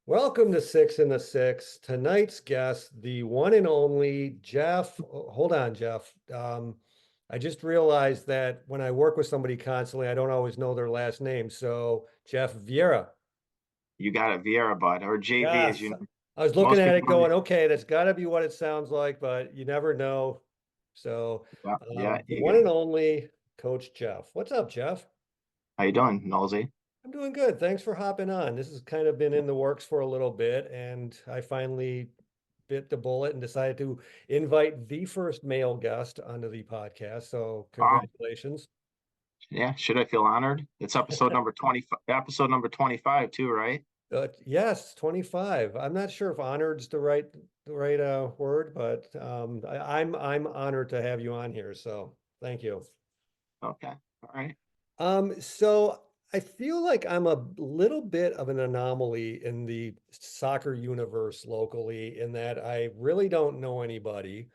Welcome to Six in the Six. Tonight's guest, the one and only Jeff. Hold on, Jeff. I just realized that when I work with somebody constantly, I don't always know their last name. So, Jeff Vieira. You got it, Vieira, bud, or JV, as Yes. you know. I was looking Most at people it know me. going, okay, that's got to be what it sounds like, but you never know. So, Yeah, yeah, the you one got and it. only Coach Jeff. What's up, Jeff? How you doing, Nosy? I'm doing good. Thanks for hopping on. This has kind of been in the works for a little bit, and I finally bit the bullet and decided to invite the first male guest onto the podcast. So Wow. congratulations. Yeah, should I feel honored? It's episode number 25, episode number 25 too, right? Yes, 25. I'm not sure if honored's the right word, but I'm honored to have you on here. So thank you. Okay. All right. So I feel like I'm a little bit of an anomaly in the soccer universe locally in that I really don't know anybody.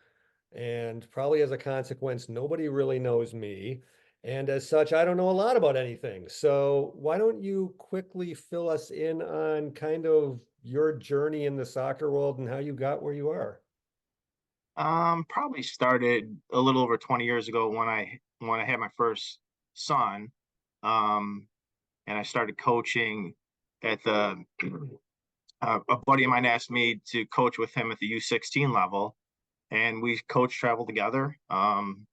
And probably as a consequence, nobody really knows me. And as such, I don't know a lot about anything. So why don't you quickly fill us in on kind of your journey in the soccer world and how you got where you are? Probably started a little over 20 years ago when I had my first son. And I started coaching at the a buddy of mine asked me to coach with him at the U16 level, and we coach travel together. And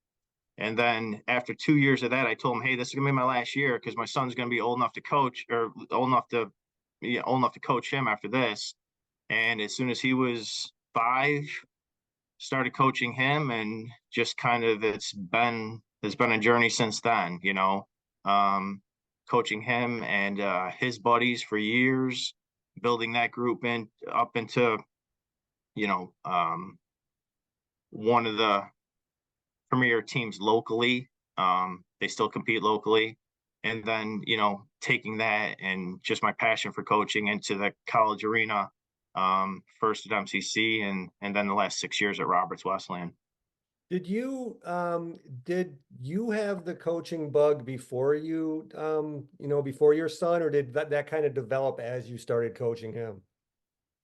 then after 2 years of that, I told him, "Hey, this is gonna be my last year because my son's gonna be old enough to coach, or old enough to coach him after this." And as soon as he was 5, started coaching him, and just kind of it's been a journey since then. Um, Coaching him and his buddies for years, building that group in up into you know one of the premier teams locally. They still compete locally. And then, taking that and just my passion for coaching into the college arena, first at MCC and then the last 6 years at Roberts Wesleyan. Did you have the coaching bug before before your son, or did that kind of develop as you started coaching him?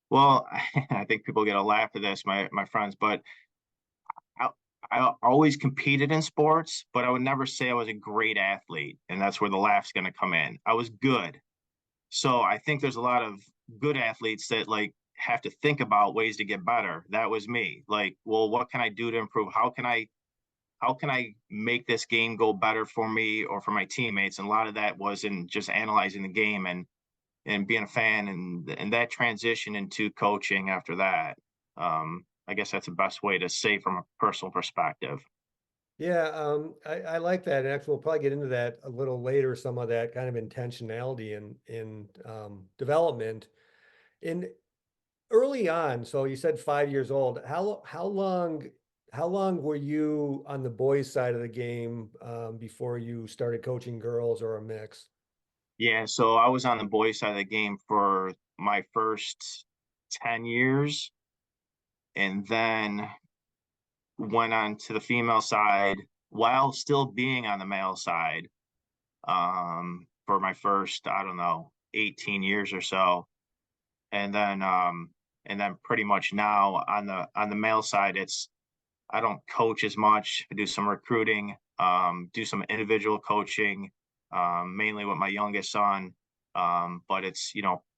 Well, I think people get a laugh at this, my friends, but I, I always competed in sports, but I would never say I was a great athlete. And that's where the laugh's going to come in. I was good. So I think there's a lot of good athletes that like have to think about ways to get better. That was me. Like, well, what can I do to improve? How can I make this game go better for me or for my teammates? And a lot of that was in just analyzing the game and being a fan and that transition into coaching after that. I guess that's the best way to say from a personal perspective. Yeah, I like that. And actually, we'll probably get into that a little later, some of that kind of intentionality in development. In early on, so you said 5 years old. How long were you on the boys' side of the game before you started coaching girls or a mix? Yeah, so I was on the boys' side of the game for my first 10 years and then went on to the female side while still being on the male side for my first, I don't know, 18 years or so. And then pretty much now on the male side, it's I don't coach as much. I do some recruiting, do some individual coaching, mainly with my youngest son. But it's,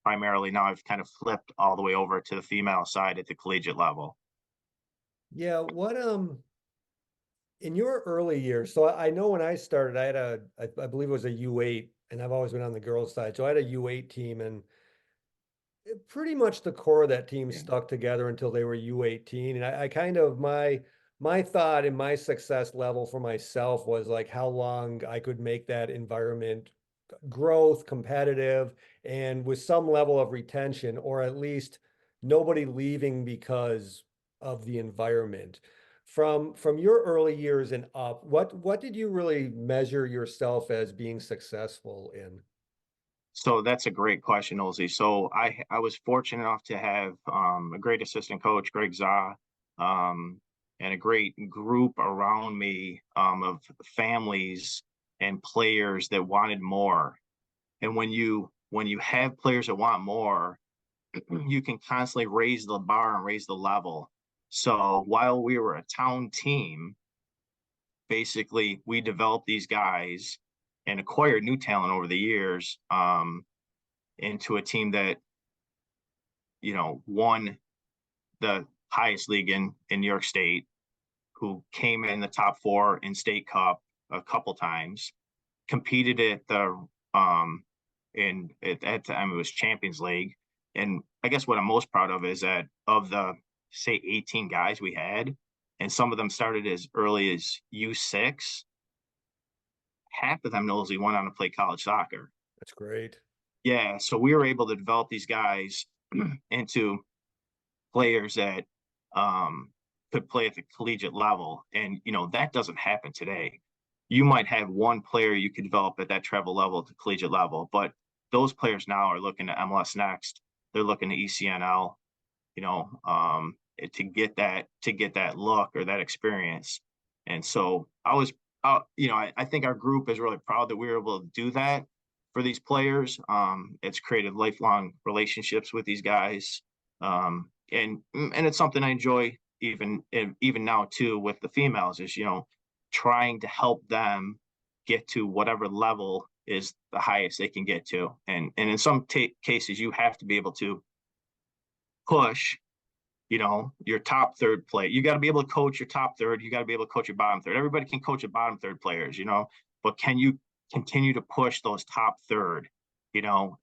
primarily now I've kind of flipped all the way over to the female side at the collegiate level. Yeah, what in your early years, so I know when I started, I believe it was a U8, and I've always been on the girls' side. So I had a U8 team, and pretty much the core of that team Yeah. stuck together until they were U18. And I kind of my thought and my success level for myself was like how long I could make that environment growth, competitive, and with some level of retention, or at least nobody leaving because of the environment. From your early years and up, what did you really measure yourself as being successful in? So that's a great question, Ozzy. So I was fortunate enough to have a great assistant coach, Greg Za, and a great group around me of families and players that wanted more. And when you have players that want more, you can constantly raise the bar and raise the level. So while we were a town team, basically we developed these guys and acquired new talent over the years, into a team that, won the highest league in New York State, who came in the top four in state cup a couple times, competed at the in at that time it was Champions League. And I guess what I'm most proud of is that of the, say, 18 guys we had, and some of them started as early as U6, half of them knows he went on to play college soccer. That's great. Yeah, so we were able to develop these guys into players that could play at the collegiate level. And, that doesn't happen today. You might have one player you could develop at that travel level to collegiate level, but those players now are looking at MLS Next. They're looking at ECNL, to get that look or that experience. And so I think our group is really proud that we were able to do that for these players. It's created lifelong relationships with these guys. And it's something I enjoy even now too with the females is, trying to help them get to whatever level is the highest they can get to. And in some cases, you have to be able to push, your top third play. You got to be able to coach your top third. You got to be able to coach your bottom third. Everybody can coach your bottom third players, but can you continue to push those top third,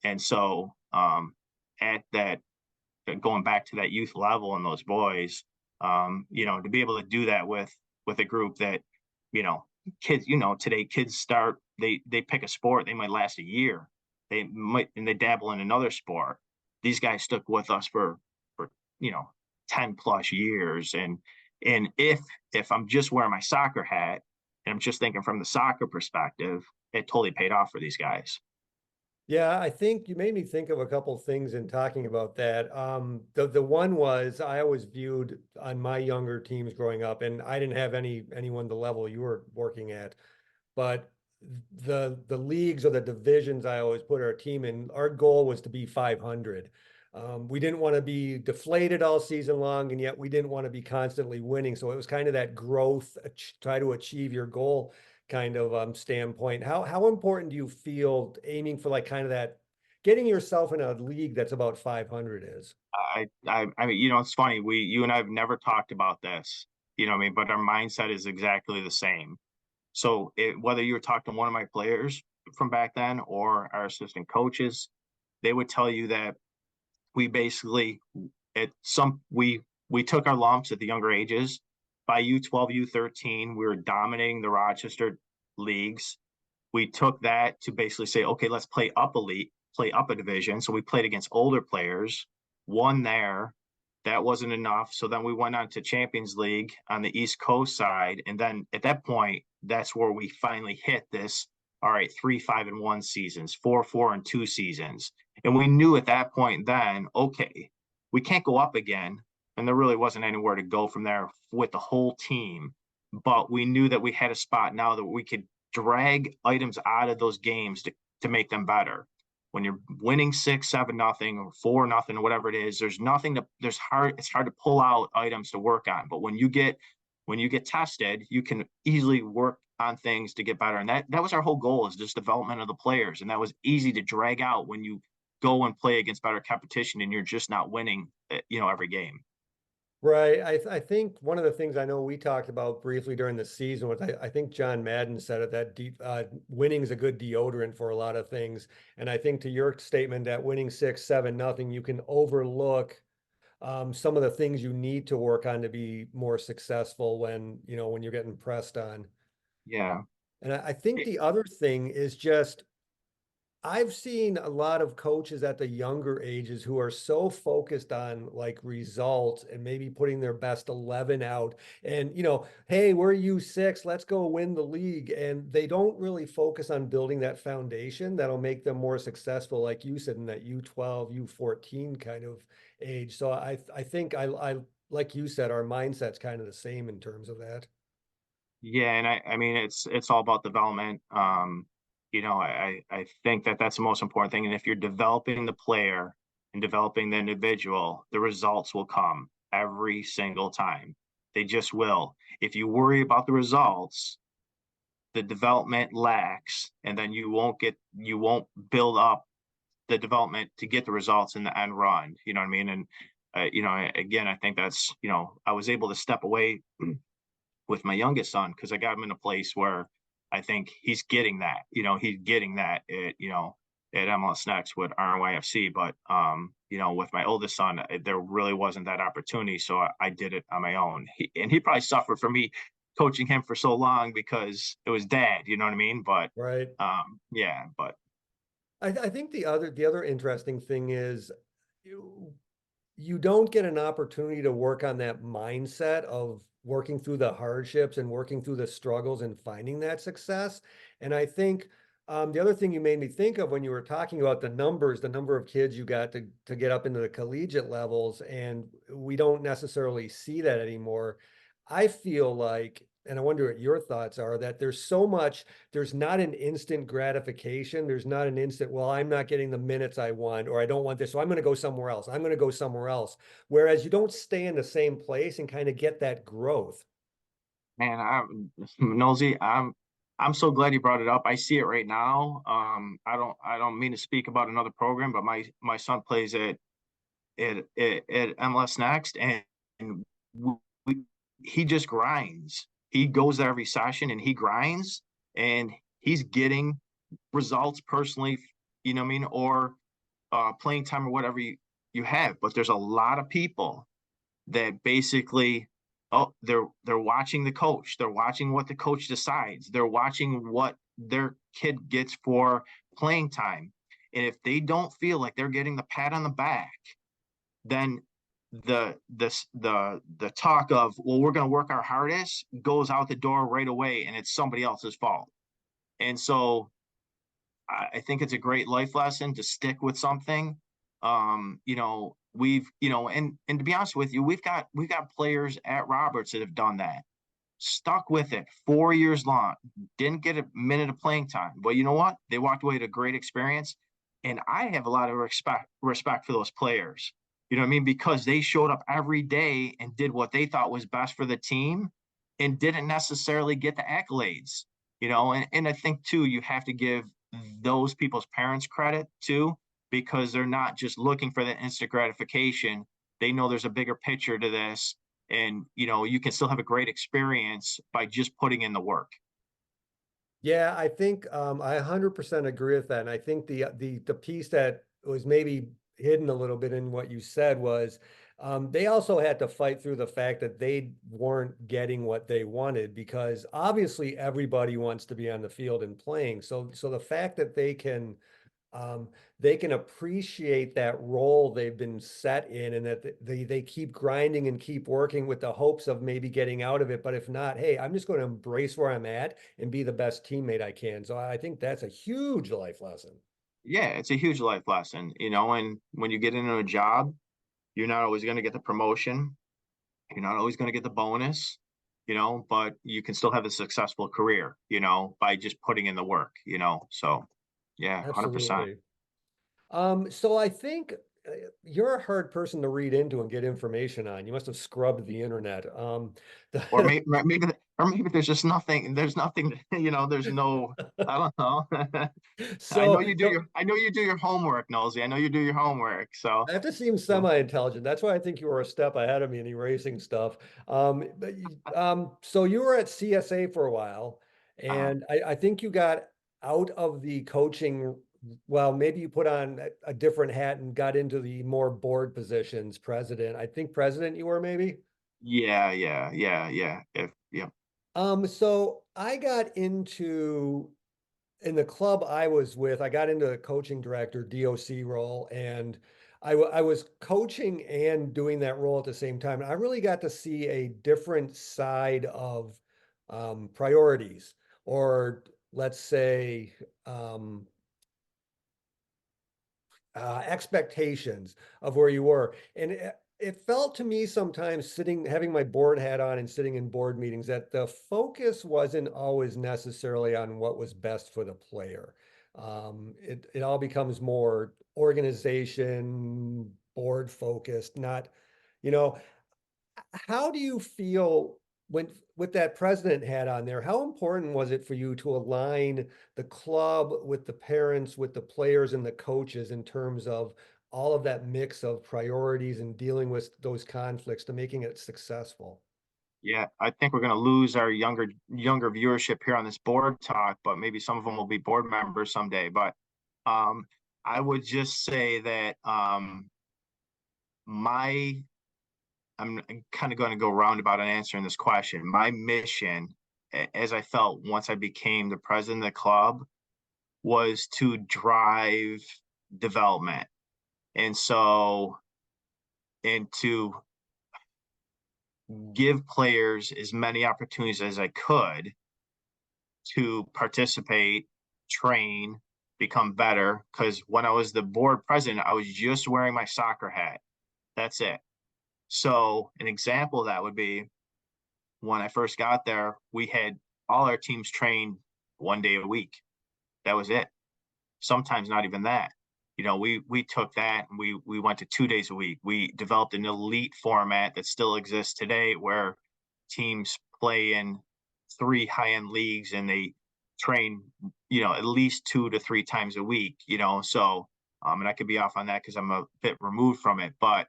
And so at that, going back to that youth level and those boys, to be able to do that with a group that, kids, today kids start, they pick a sport, they might last a year. They dabble in another sport. These guys stuck with us for, 10 plus years. And if I'm just wearing my soccer hat and I'm just thinking from the soccer perspective, it totally paid off for these guys. Yeah, I think you made me think of a couple things in talking about that. The one was I always viewed on my younger teams growing up, and I didn't have anyone the level you were working at, but the leagues or the divisions I always put our team in, our goal was to be 500. We didn't want to be deflated all season long, and yet we didn't want to be constantly winning. So it was kind of that growth, try to achieve your goal kind of standpoint. How important do you feel aiming for like kind of that, getting yourself in a league that's about 500 is? I mean, it's funny. You and I have never talked about this, what I mean, but our mindset is exactly the same. So whether you were talking to one of my players from back then or our assistant coaches, they would tell you that we basically we took our lumps at the younger ages. By U12, U13, we were dominating the Rochester leagues. We took that to basically say, okay, let's play up elite, play up a division. So we played against older players, won there. That wasn't enough. So then we went on to Champions League on the East Coast side. And then at that point, that's where we finally hit this. All right, 3-5-1 seasons, 4-4-2 seasons. And we knew at that point then, okay, we can't go up again. And there really wasn't anywhere to go from there with the whole team. But we knew that we had a spot now that we could drag items out of those games to make them better. When you're winning 6-7-0 or 4-0 or whatever it is, it's hard to pull out items to work on. But when you get tested, you can easily work on things to get better. And that was our whole goal, is just development of the players. And that was easy to drag out when you go and play against better competition and you're just not winning, every game. Right. I think one of the things I know we talked about briefly during the season was I think John Madden said it that winning is a good deodorant for a lot of things. And I think to your statement that winning 6-7-0, you can overlook some of the things you need to work on to be more successful when you're getting pressed on. Yeah. And I think the other thing is just I've seen a lot of coaches at the younger ages who are so focused on like results and maybe putting their best 11 out and, hey, we're U6, let's go win the league. And they don't really focus on building that foundation that'll make them more successful, like you said, in that U12, U14 kind of age. So I think I like you said, our mindset's kind of the same in terms of that. Yeah, and I mean it's all about development. I think that that's the most important thing. And if you're developing the player and developing the individual, the results will come every single time. They just will. If you worry about the results, the development lacks, and then you won't build up the development to get the results in the end run. You know what I mean? And again, I think that's, I was able to step away with my youngest son because I got him in a place where I think he's getting that. He's getting that at MLS Next with RYFC. But with my oldest son, there really wasn't that opportunity, so I did it on my own. And he probably suffered from me coaching him for so long because it was dad. You know what I mean? But Right. yeah, but I think the other interesting thing is you, you don't get an opportunity to work on that mindset of working through the hardships and working through the struggles and finding that success. And I think the other thing you made me think of when you were talking about the numbers, the number of kids you got to get up into the collegiate levels, and we don't necessarily see that anymore. I feel like, and I wonder what your thoughts are, that there's not an instant gratification. There's not an instant, well, I'm not getting the minutes I want, or I don't want this, so I'm going to go somewhere else. I'm going to go somewhere else. Whereas you don't stay in the same place and kind of get that growth. man, I'm Nosy. I'm so glad you brought it up. I see it right now. I don't mean to speak about another program, but my son plays at MLS Next, and we, he just grinds. He goes there every session and he grinds, and he's getting results personally, you know what I mean, or playing time or whatever you have. But there's a lot of people that basically, oh, they're watching the coach, they're watching what the coach decides, they're watching what their kid gets for playing time, and if they don't feel like they're getting the pat on the back, then the talk of, well, we're going to work our hardest goes out the door right away, and it's somebody else's fault. And so I think it's a great life lesson to stick with something. We've, and to be honest with you, we've got players at Roberts that have done that, stuck with it 4 years long, didn't get a minute of playing time. But you know what? They walked away with a great experience. And I have a lot of respect for those players. You know what I mean? Because they showed up every day and did what they thought was best for the team and didn't necessarily get the accolades. And I think too, you have to give those people's parents credit too, because they're not just looking for the instant gratification. They know there's a bigger picture to this, and you can still have a great experience by just putting in the work. Yeah, I think I 100% agree with that. And I think the piece that was maybe hidden a little bit in what you said was they also had to fight through the fact that they weren't getting what they wanted, because obviously everybody wants to be on the field and playing. So the fact that um, they can appreciate that role they've been set in, and that they keep grinding and keep working with the hopes of maybe getting out of it. But if not, hey, I'm just going to embrace where I'm at and be the best teammate I can. So I think that's a huge life lesson. Yeah, it's a huge life lesson, and when you get into a job, you're not always going to get the promotion, you're not always going to get the bonus, but you can still have a successful career, by just putting in the work, so yeah, 100%. Absolutely. So I think you're a hard person to read into and get information on. You must have scrubbed the internet. Or maybe there's nothing, there's no, I don't know. so I know you do your homework, Nosy. I know you do your homework. So I have to seem yeah. semi-intelligent. That's why I think you were a step ahead of me in erasing stuff. So you were at CSA for a while, uh, and I think you got out of the coaching. Well, maybe you put on a different hat and got into the more board positions, president. I think president you were maybe. yeah. If yeah. So I got into in the club I was with, I got into the coaching director DOC role, and I was coaching and doing that role at the same time. And I really got to see a different side of priorities, or let's say expectations of where you were. And it felt to me sometimes having my board hat on and sitting in board meetings, that the focus wasn't always necessarily on what was best for the player. It all becomes more organization, board focused, not, you know, how do you feel when with that president hat on there? How important was it for you to align the club with the parents, with the players and the coaches in terms of all of that mix of priorities and dealing with those conflicts to making it successful? Yeah, I think we're going to lose our younger viewership here on this board talk, but maybe some of them will be board members someday. But um, I would just say that my I'm kind of going to go roundabout in answering this question. My mission, as I felt once I became the president of the club, was to drive development, and so and to give players as many opportunities as I could to participate, train, become better. Because when I was the board president, I was just wearing my soccer hat. That's it. So, an example of that would be when I first got there, we had all our teams trained 1 day a week. That was it. Sometimes not even that. We took that and we went to 2 days a week. We developed an elite format that still exists today where teams play in three high-end leagues and they train, at least 2 to 3 times a week. So and I could be off on that because I'm a bit removed from it, but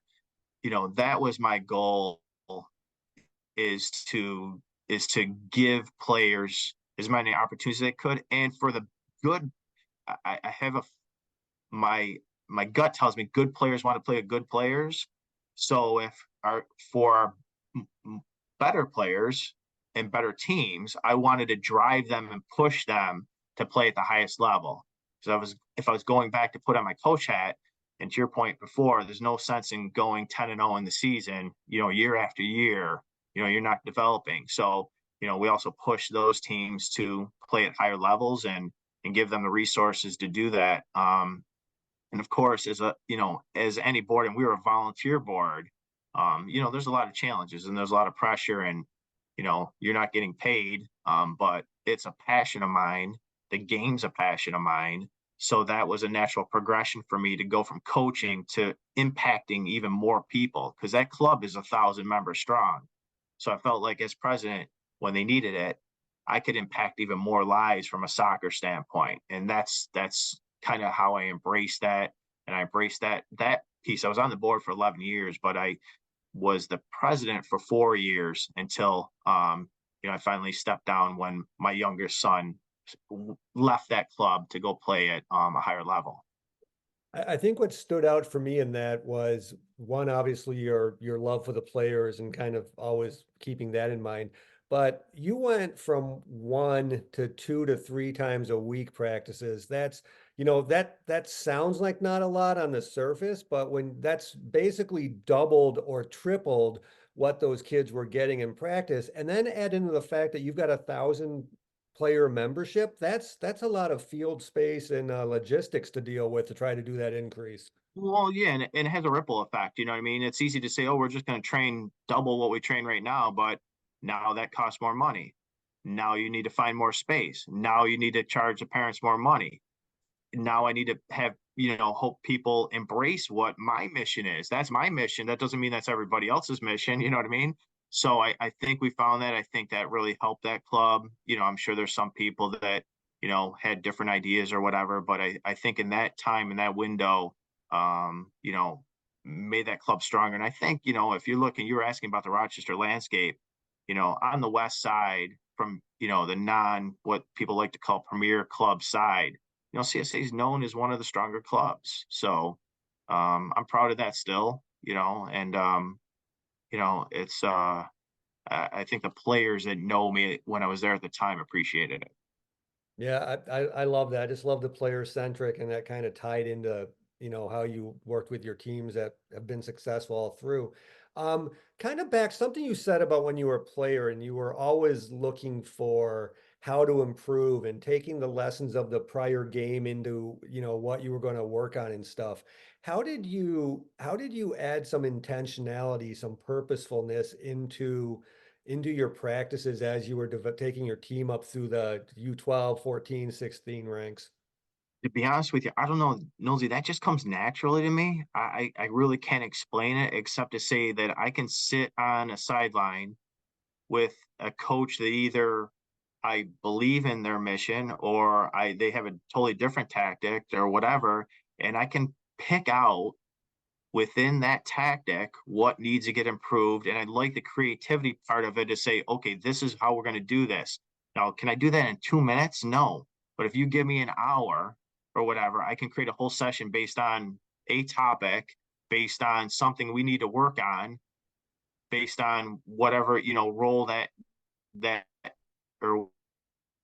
that was my goal is to give players as many opportunities as they could. And for the good, I have a my my gut tells me good players want to play with good players. So if our for better players and better teams, I wanted to drive them and push them to play at the highest level. So if I was going back to put on my coach hat, and to your point before, there's no sense in going 10-0 in the season, year after year, you're not developing. So, we also push those teams to play at higher levels and give them the resources to do that. And of course, as any board, and we were a volunteer board, there's a lot of challenges and there's a lot of pressure, and you're not getting paid, but it's a passion of mine. The game's a passion of mine. So that was a natural progression for me to go from coaching to impacting even more people because that club is 1,000 members strong. So I felt like as president, when they needed it, I could impact even more lives from a soccer standpoint. And that's kind of how I embraced that. And I embraced that piece. I was on the board for 11 years, but I was the president for 4 years until I finally stepped down when my youngest son left that club to go play at a higher level. I think what stood out for me in that was one, obviously your love for the players and kind of always keeping that in mind. But you went from 1 to 2 to 3 times a week practices. That's, that sounds like not a lot on the surface, but when that's basically doubled or tripled what those kids were getting in practice, and then add into the fact that you've got 1,000 player membership, that's a lot of field space and logistics to deal with to try to do that increase. Well, yeah, and it has a ripple effect. You know what I mean? It's easy to say, oh, we're just going to train double what we train right now, but now that costs more money. Now you need to find more space. Now you need to charge the parents more money. Now I need to have, hope people embrace what my mission is. That's my mission. That doesn't mean that's everybody else's mission. You know what I mean? So I think we found that. I think that really helped that club. I'm sure there's some people that, had different ideas or whatever, but I think in that time, in that window, um, you know, made that club stronger. And I think, if you look and you were asking about the Rochester landscape, on the west side from, the what people like to call premier club side, CSA is known as one of the stronger clubs. So I'm proud of that still, and it's I think the players that know me when I was there at the time appreciated it. Yeah, I love that. I just love the player centric and that kind of tied into, how you worked with your teams that have been successful all through. Kind of back something you said about when you were a player and you were always looking for how to improve and taking the lessons of the prior game into, what you were going to work on and stuff. How did you add some intentionality, some purposefulness into your practices as you were taking your team up through the U12, 14, 16 ranks? To be honest with you, I don't know, Nosy, that just comes naturally to me. I really can't explain it except to say that I can sit on a sideline with a coach that either I believe in their mission or they have a totally different tactic or whatever, and I can pick out within that tactic what needs to get improved. And I like the creativity part of it to say, okay, this is how we're going to do this. Now, can I do that in 2 minutes? No. But if you give me an hour or whatever, I can create a whole session based on a topic, based on something we need to work on, based on whatever, role that or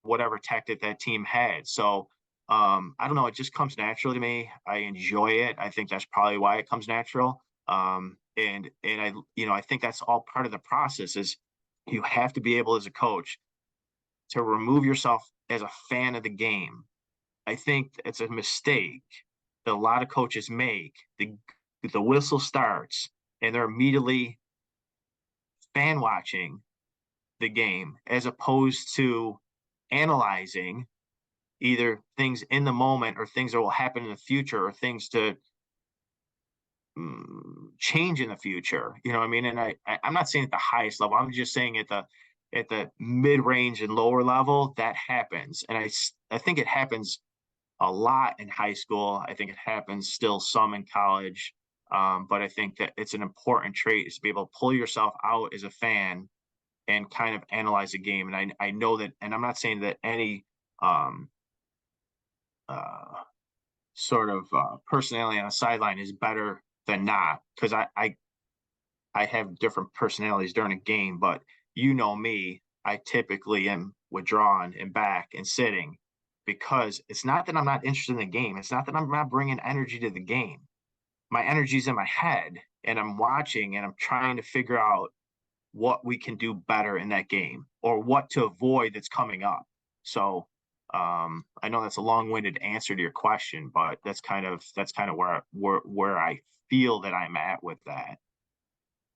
whatever tactic that team had. So I don't know. It just comes naturally to me. I enjoy it. I think that's probably why it comes natural. And I think that's all part of the process. Is you have to be able as a coach to remove yourself as a fan of the game. I think it's a mistake that a lot of coaches make. The whistle starts and they're immediately fan watching the game as opposed to analyzing either things in the moment or things that will happen in the future or things to change in the future. You know what I mean? And I'm not saying at the highest level. I'm just saying at the mid range and lower level that happens. And I think it happens a lot in high school. I think it happens still some in college. But I think that it's an important trait is to be able to pull yourself out as a fan and kind of analyze the game. And I know that, and I'm not saying that any um, uh, sort of personality on the sideline is better than not, because I have different personalities during a game, but you know me, I typically am withdrawn and back and sitting because it's not that I'm not interested in the game. It's not that I'm not bringing energy to the game. My energy's in my head and I'm watching and I'm trying to figure out what we can do better in that game or what to avoid that's coming up. So I know that's a long-winded answer to your question, but that's kind of where I feel that I'm at with that.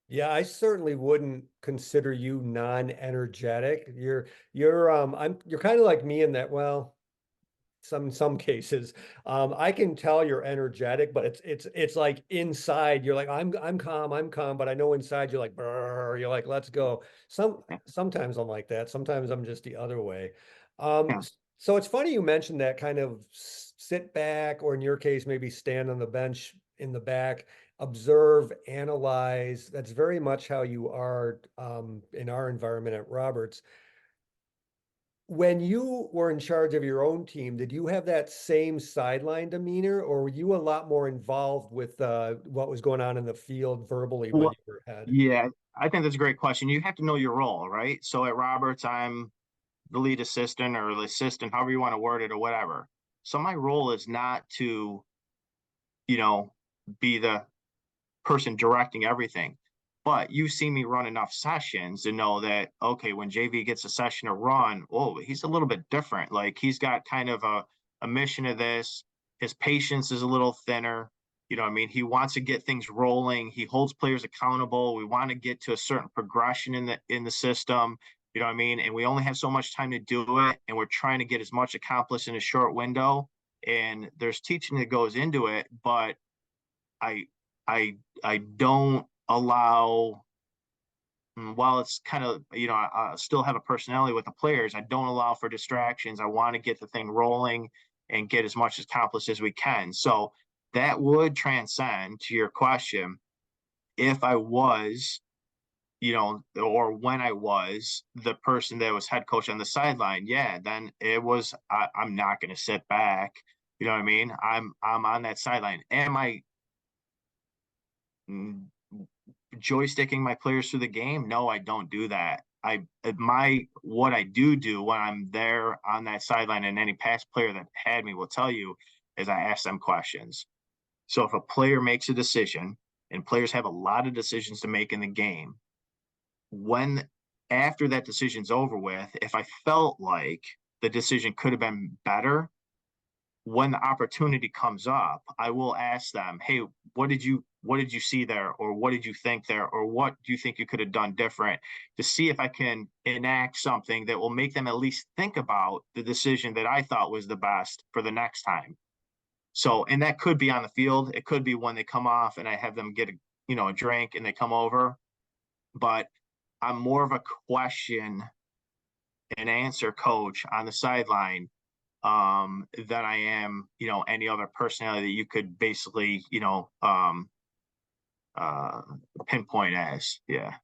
Yeah, I certainly wouldn't consider you non-energetic. You're kind of like me in that, well, some cases. I can tell you're energetic, but it's like inside you're like I'm calm, but I know inside you're like brr, you're like let's go. Sometimes I'm like that. Sometimes I'm just the other way. Yeah. So it's funny you mentioned that kind of sit back, or in your case, maybe stand on the bench in the back, observe, analyze. That's very much how you are in our environment at Roberts. When you were in charge of your own team, did you have that same sideline demeanor, or were you a lot more involved with what was going on in the field verbally when Well, you were ahead? yeah, I think that's a great question. You have to know your role, right? So at Roberts, I'm the lead assistant or the assistant, however you want to word it or whatever. So my role is not to, you know, be the person directing everything. But you've seen me run enough sessions to know that, okay, when JV gets a session to run, oh, he's a little bit different. Like he's got kind of a mission of this. His patience is a little thinner. You know what I mean? He wants to get things rolling. He holds players accountable. We want to get to a certain progression in the system. You know what I mean? And we only have so much time to do it. And we're trying to get as much accomplished in a short window. And there's teaching that goes into it, but I I don't allow while it's kind of I still have a personality with the players. I don't allow for distractions. I want to get the thing rolling and get as much accomplished as we can. So that would transcend to your question. If I was, or when I was the person that was head coach on the sideline, yeah, then it was. I'm not going to sit back. You know what I mean? I'm on that sideline. Am I mm, joysticking my players through the game? No, I don't do that. What I do when I'm there on that sideline, and any past player that had me will tell you, is I ask them questions. So if a player makes a decision, and players have a lot of decisions to make in the game, when after that decision's over with, if I felt like the decision could have been better, when the opportunity comes up, I will ask them, "Hey, what did you see there, or what did you think there, or what do you think you could have done different?" To see if I can enact something that will make them at least think about the decision that I thought was the best for the next time. So, and that could be on the field. It could be when they come off and I have them get a drink and they come over. But I'm more of a question and answer coach on the sideline than I am, any other personality that you could basically, uh, pinpoint as. Yeah.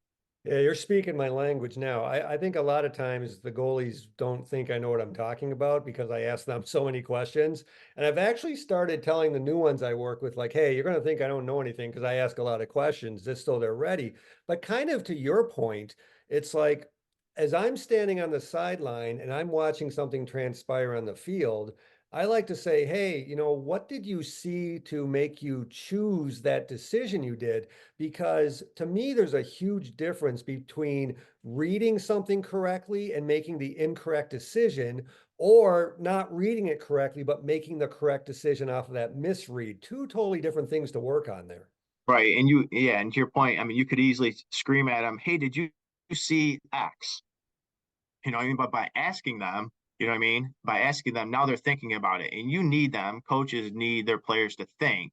Yeah, you're speaking my language now. I think a lot of times the goalies don't think I know what I'm talking about because I ask them so many questions. And I've actually started telling the new ones I work with, like, hey, you're going to think I don't know anything because I ask a lot of questions just so they're ready. But kind of to your point, it's like as I'm standing on the sideline and I'm watching something transpire on the field, I like to say, hey, what did you see to make you choose that decision you did? Because to me, there's a huge difference between reading something correctly and making the incorrect decision, or not reading it correctly, but making the correct decision off of that misread. Two totally different things to work on there. Right. Yeah. And to your point, I mean, you could easily scream at them, hey, did you see X? I mean, but by asking them, what I mean? By asking them, now they're thinking about it. And you need them, coaches need their players to think.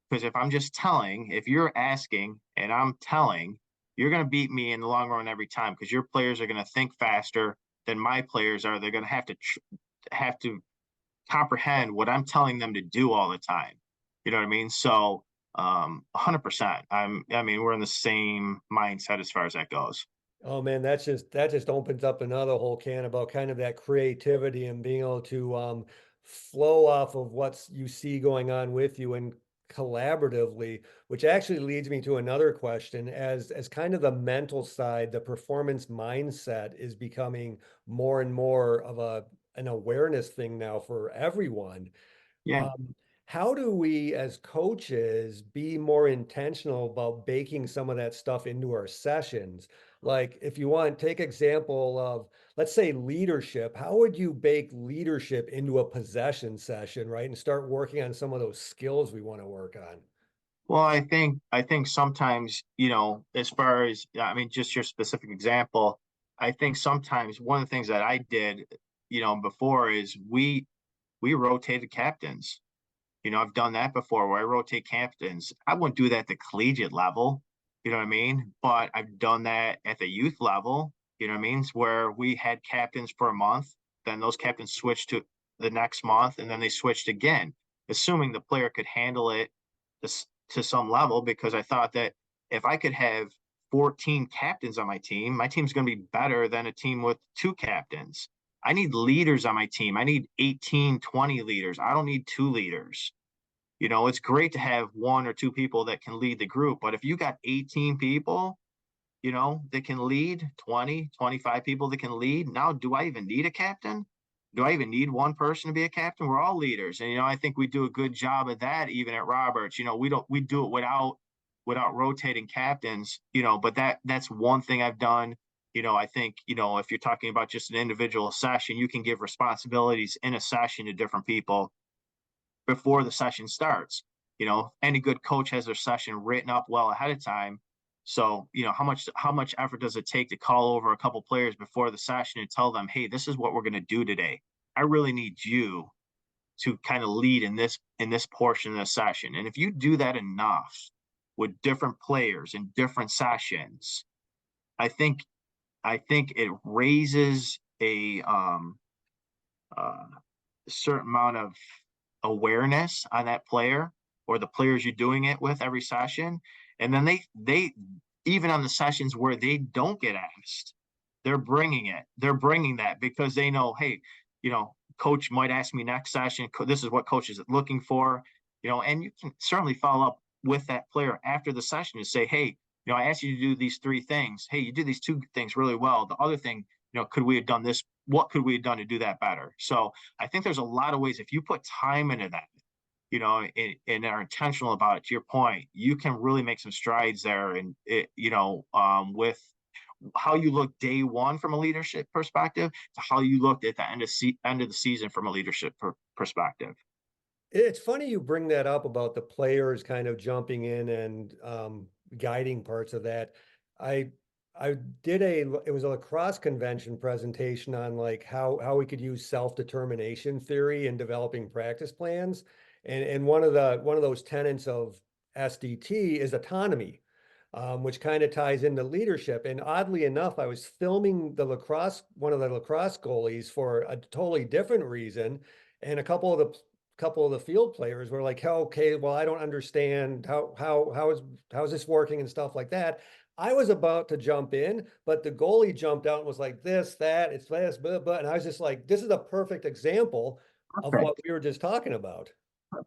Because if I'm just telling, if you're asking and I'm telling, you're going to beat me in the long run every time because your players are going to think faster than my players are. They're going to have to comprehend what I'm telling them to do all the time. You know what I mean? So, 100%. I mean, we're in the same mindset as far as that goes. Oh man, that just opens up another whole can about kind of that creativity and being able to flow off of what you see going on with you and collaboratively, which actually leads me to another question. As kind of the mental side, the performance mindset is becoming more and more of an awareness thing now for everyone. Yeah. How do we as coaches be more intentional about baking some of that stuff into our sessions? Like if you want, take example of, let's say leadership. How would you bake leadership into a possession session, right? And start working on some of those skills we want to work on. Well, I think sometimes, as far as I mean, just your specific example, I think sometimes one of the things that I did, before is we rotated captains. I've done that before where I rotate captains. I wouldn't do that at the collegiate level, you know what I mean? But I've done that at the youth level, you know what I mean? Where we had captains for a month, then those captains switched to the next month, and then they switched again, assuming the player could handle it to some level, because I thought that if I could have 14 captains on my team's going to be better than a team with two captains. I need leaders on my team. I need 18, 20 leaders. I don't need two leaders. It's great to have one or two people that can lead the group, but if you got 18 people, that can lead, 20, 25 people that can lead, now do I even need a captain? Do I even need one person to be a captain? We're all leaders. And I think we do a good job of that even at Roberts. We do it without rotating captains, but that's one thing I've done. I think, if you're talking about just an individual session, you can give responsibilities in a session to different people before the session starts. Any good coach has their session written up well ahead of time. So, how much effort does it take to call over a couple players before the session and tell them, hey, this is what we're going to do today. I really need you to kind of lead in this portion of the session. And if you do that enough with different players in different sessions, I think it raises uh, certain amount of awareness on that player or the players you're doing it with every session. And then they even on the sessions where they don't get asked, they're bringing it. They're bringing that because they know, hey, coach might ask me next session. This is what coach is looking for, and you can certainly follow up with that player after the session and say, hey, I asked you to do these three things. Hey, you did these two things really well. The other thing, could we have done this? What could we have done to do that better? So I think there's a lot of ways if you put time into that, and are intentional about it. To your point, you can really make some strides there, and with how you look day one from a leadership perspective to how you looked at the end of the season from a leadership perspective. It's funny you bring that up about the players kind of jumping in and guiding parts of that. I I did it was a lacrosse convention presentation on like how we could use self-determination theory in developing practice plans. And one of those tenets of SDT is autonomy, which kind of ties into leadership. And oddly enough, I was filming one of the lacrosse goalies for a totally different reason, and a couple of the field players were like, "Oh, okay, well, I don't understand how's this working and stuff like that." I was about to jump in, but the goalie jumped out and was like, "This, that, it's this, but," and I was just like, "This is a perfect example of what Perfect. we were just talking about."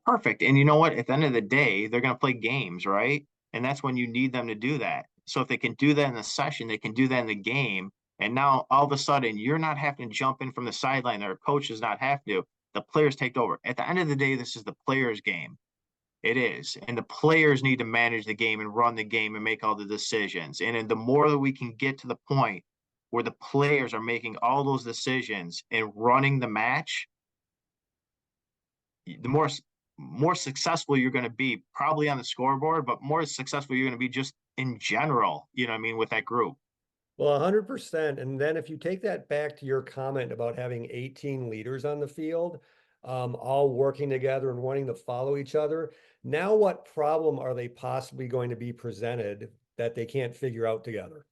Perfect. And you know what? At the end of the day, they're going to play games, right? And that's when you need them to do that. So if they can do that in the session, they can do that in the game. And now all of a sudden, you're not having to jump in from the sideline, or coach does not have to. The players take over. At the end of the day, this is the players' game. It is. And the players need to manage the game and run the game and make all the decisions. And the more that we can get to the point where the players are making all those decisions and running the match, the more successful you're going to be, probably on the scoreboard, but more successful you're going to be just in general, you know what I mean, with that group. Well, 100%. And then if you take that back to your comment about having 18 leaders on the field, all working together and wanting to follow each other, now what problem are they possibly going to be presented that they can't figure out together?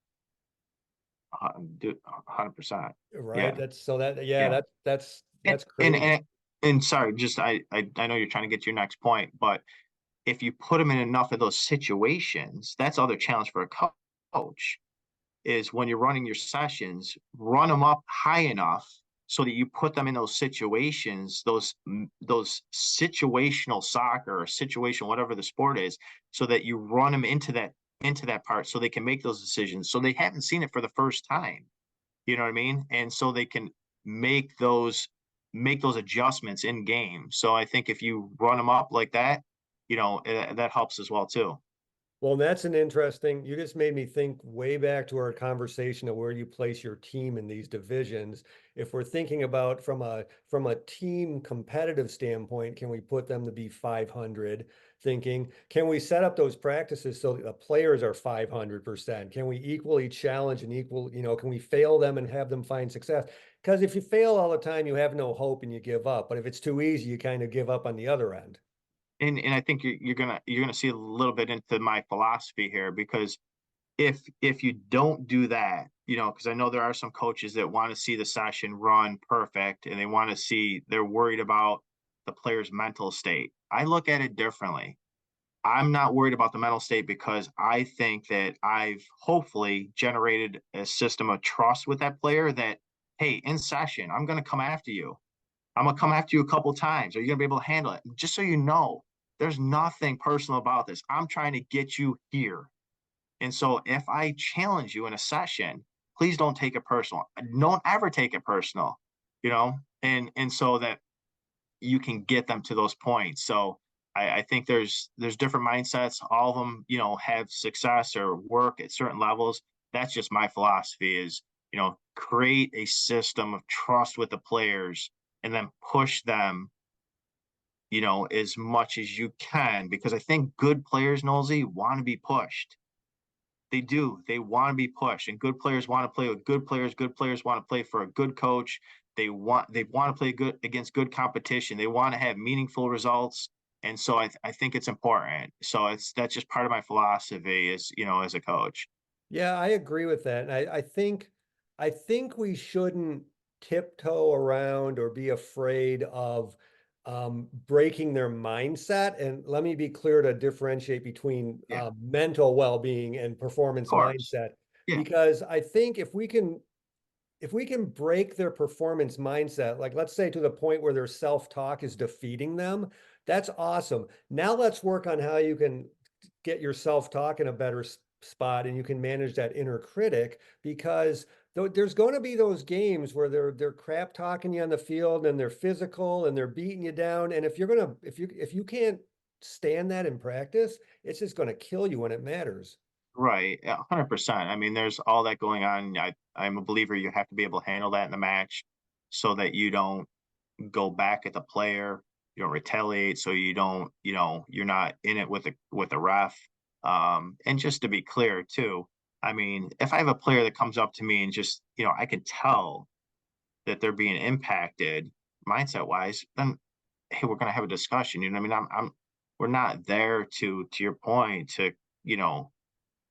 100%. Right? Yeah. That's so that yeah, Yeah. And, that's and, crazy. and, and sorry, just I know you're trying to get to your next point, but if you put them in enough of those situations, that's the other challenge for a coach is when you're running your sessions, run them up high enough so that you put them in those situations, those situational soccer or situational whatever the sport is, so that you run them into that part so they can make those decisions. So they haven't seen it for the first time. You know what I mean? And so they can make those make those adjustments in game. So I think if you run them up like that, that helps as well too. Well, that's an interesting, you just made me think way back to our conversation of where you place your team in these divisions. If we're thinking about from a team competitive standpoint, can we put them to be 500? Thinking, can we set up those practices so that the players are 500%? Can we equally challenge and can we fail them and have them find success? Because if you fail all the time, you have no hope and you give up. But if it's too easy, you kind of give up on the other end. And I think you're gonna see a little bit into my philosophy here because if you don't do that, because I know there are some coaches that want to see the session run perfect and they want to see they're worried about the player's mental state. I look at it differently. I'm not worried about the mental state because I think that I've hopefully generated a system of trust with that player that, hey, in session, I'm going to come after you. I'm going to come after you a couple times. Are you going to be able to handle it? Just so you know, there's nothing personal about this. I'm trying to get you here. And so if I challenge you in a session, please don't take it personal. Don't ever take it personal, and so that you can get them to those points. So I think there's different mindsets. All of them, have success or work at certain levels. That's just my philosophy is, create a system of trust with the players and then push them, as much as you can, because I think good players, Nosy, want to be pushed. They do. They want to be pushed, and good players want to play with good players. Good players want to play for a good coach. They want to play good against good competition. They want to have meaningful results, and so I think it's important. So that's just part of my philosophy as as a coach. Yeah, I agree with that. And I think we shouldn't tiptoe around or be afraid of breaking their mindset. And let me be clear to differentiate between Yeah, of mental well-being and performance course. mindset. Yeah, Because I think if we can break their performance mindset, like let's say to the point where their self-talk is defeating them, that's awesome. Now let's work on how you can get your self-talk in a better spot and you can manage that inner critic because there's going to be those games where they're crap talking you on the field and they're physical and they're beating you down. And if you can't stand that in practice, it's just going to kill you when it matters. right. 100%. I mean, there's all that going on. I'm a believer you have to be able to handle that in the match so that you don't go back at the player, you don't retaliate, so you don't, you're not in it with the ref. And just to be clear too, I mean, if I have a player that comes up to me and just, I could tell that they're being impacted mindset wise, then hey, we're going to have a discussion. You know what I mean? we're not there to your point, to, you know,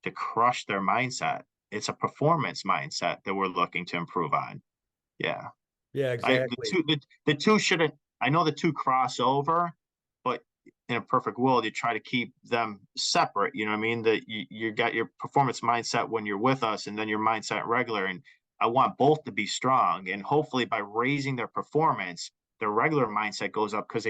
to crush their mindset. It's a performance mindset that we're looking to improve on. Yeah. Yeah, I the exactly. two the two shouldn't, I know the two cross over, but in a perfect world, you try to keep them separate. You know what I mean? That you got your performance mindset when you're with us, and then your mindset regular. And I want both to be strong. And hopefully by raising their performance, their regular mindset goes up because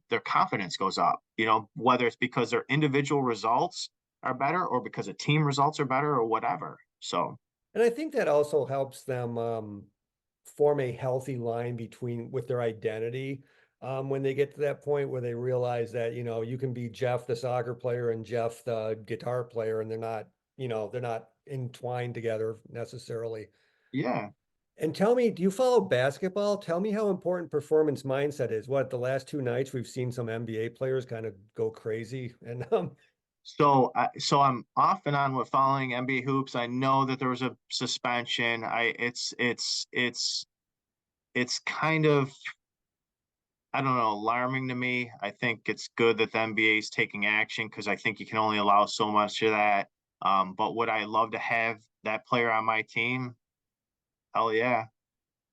their confidence goes up. You know, whether it's because their individual results are better or because the team results are better or whatever. So And I think that also helps them form a healthy line between with their identity. When they get to that point where they realize that, you know, you can be Jeff the soccer player and Jeff the guitar player, and they're not, you know, they're not entwined together necessarily. yeah. And tell me, do you follow basketball? Tell me how important performance mindset is. What, the last two nights we've seen some NBA players kind of go crazy. And So I'm off and on with following NBA hoops. I know that there was a suspension. It's kind of, I don't know, alarming to me. I think it's good that the NBA is taking action because I think you can only allow so much of that. But would I love to have that player on my team? Hell yeah.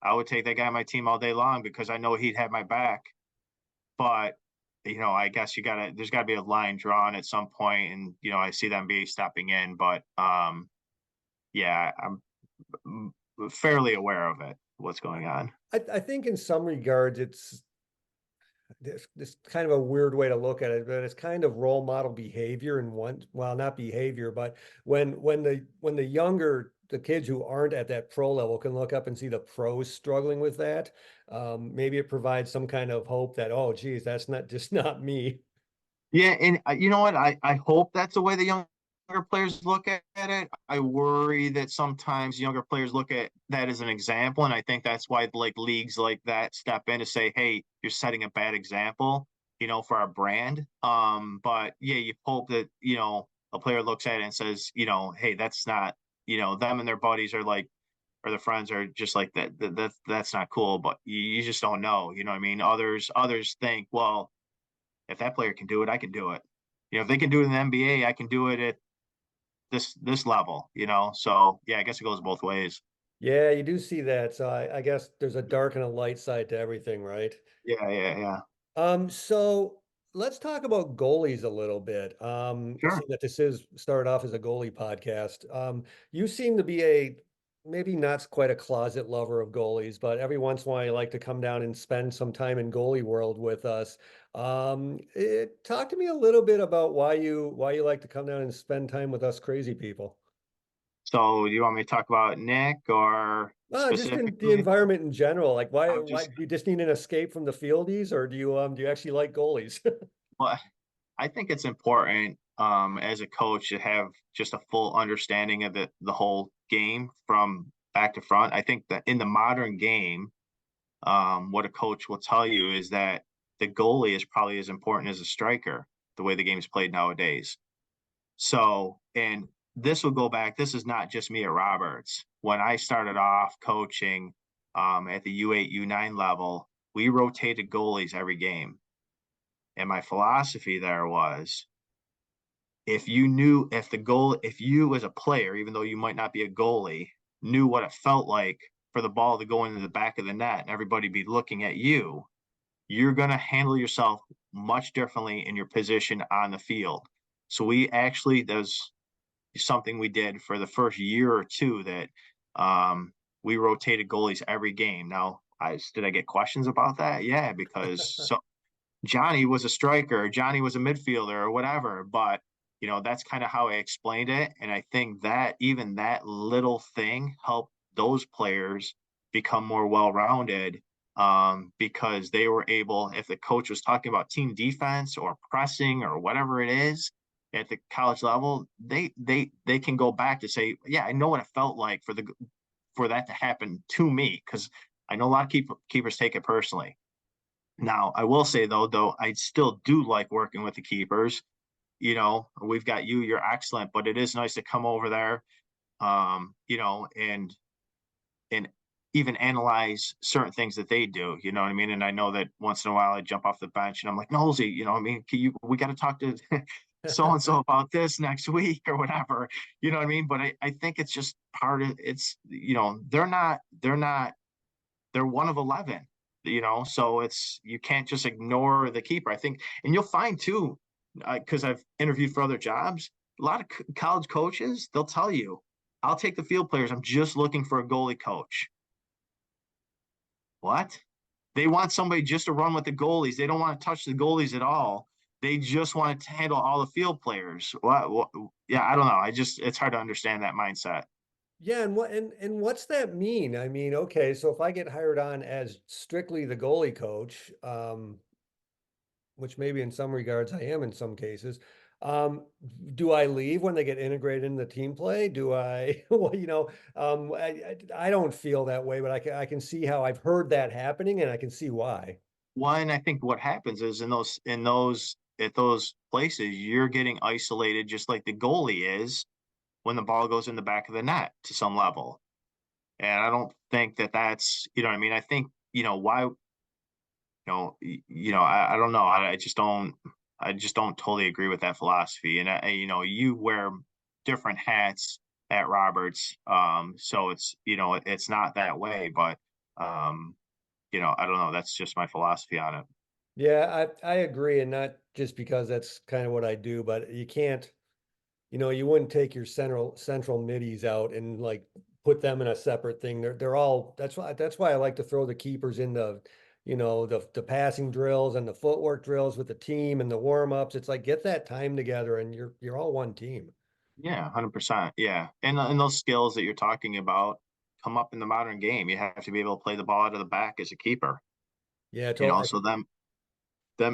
I would take that guy on my team all day long because I know he'd have my back. But you know, I guess there's gotta be a line drawn at some point, and you know, I see the NBA stepping in, but yeah, I'm fairly aware of it, what's going on. I think in some regards it's this kind of a weird way to look at it, but it's kind of role model behavior in one, well, not behavior, but when the younger the kids who aren't at that pro level can look up and see the pros struggling with that, maybe it provides some kind of hope that, oh, geez, that's not just not me. Yeah, and you know what? I hope that's the way the younger players look at it. I worry that sometimes younger players look at that as an example, and I think that's why like leagues like that step in to say, "Hey, you're setting a bad example," you know, for our brand. But yeah, you hope that, you know, a player looks at it and says, you know, "Hey, that's not," you know, them and their buddies are like, or their friends are just like that. That's not cool. But you just don't know. You know what I mean? Others think, well, if that player can do it, I can do it. You know, if they can do it in the NBA, I can do it at this level, you know. So yeah, I guess it goes both ways. Yeah, you do see that. So I guess there's a dark and a light side to everything, right? Yeah. So let's talk about goalies a little bit. Sure. Seeing that this is started off as a goalie podcast. You seem to be a maybe not quite a closet lover of goalies, but every once in a while you like to come down and spend some time in goalie world with us. Talk to me a little bit about why you like to come down and spend time with us crazy people. So do you want me to talk about Nick or Just in the specifically? environment in general, like I'm why just do you just need an escape from the fieldies, or do you actually like goalies? well, I think it's important as a coach to have just a full understanding of the whole game from back to front. I think that in the modern game, what a coach will tell you is that the goalie is probably as important as a striker, the way the game is played nowadays. So, and this will go back, this is not just me at Roberts. When I started off coaching at the U8, U9 level, we rotated goalies every game. And my philosophy there was, if you as a player, even though you might not be a goalie, knew what it felt like for the ball to go into the back of the net and everybody be looking at you, you're going to handle yourself much differently in your position on the field. So we actually, there's something we did for the first year or two that we rotated goalies every game. Now, did I get questions about that? Yeah, because so Johnny was a striker, Johnny was a midfielder, or whatever. But you know, that's kind of how I explained it, and I think that even that little thing helped those players become more well-rounded because they were able, if the coach was talking about team defense or pressing or whatever it is at the college level, they can go back to say, yeah, I know what it felt like for that to happen to me, because I know a lot of keepers take it personally. Now, I will say though, I still do like working with the keepers. You know, we've got you, you're excellent, but it is nice to come over there, you know, and even analyze certain things that they do. You know what I mean? And I know that once in a while I jump off the bench and I'm like, Nosy, you know what I mean? We got to talk to so and so about this next week or whatever. You know what I mean? But I think it's just part of it's, they're one of 11, so you can't just ignore the keeper. I think, and you'll find too, because I've interviewed for other jobs, a lot of college coaches, they'll tell you, I'll take the field players. I'm just looking for a goalie coach. What? They want somebody just to run with the goalies. They don't want to touch the goalies at all. They just want to handle all the field players. What? Yeah, I don't know. It's hard to understand that mindset. Yeah, and what's that mean? I mean, okay, so if I get hired on as strictly the goalie coach, which maybe in some regards I am in some cases, um, do I leave when they get integrated in the team play? Do I, well, I don't feel that way, but I can see how I've heard that happening and I can see why. One, I think what happens is at those places, you're getting isolated just like the goalie is when the ball goes in the back of the net to some level. And I don't think that that's, what I mean. I think, why, I don't know. I just don't totally agree with that philosophy. And you wear different hats at Roberts. So it's not that way, but, I don't know. That's just my philosophy on it. Yeah, I agree, and not just because that's kind of what I do, but you can't, you wouldn't take your central middies out and like put them in a separate thing. They're all that's why I like to throw the keepers in the passing drills and the footwork drills with the team and the warm-ups. It's like get that time together and you're all one team. Yeah, 100%. Yeah. And those skills that you're talking about come up in the modern game. You have to be able to play the ball out of the back as a keeper, Yeah, so them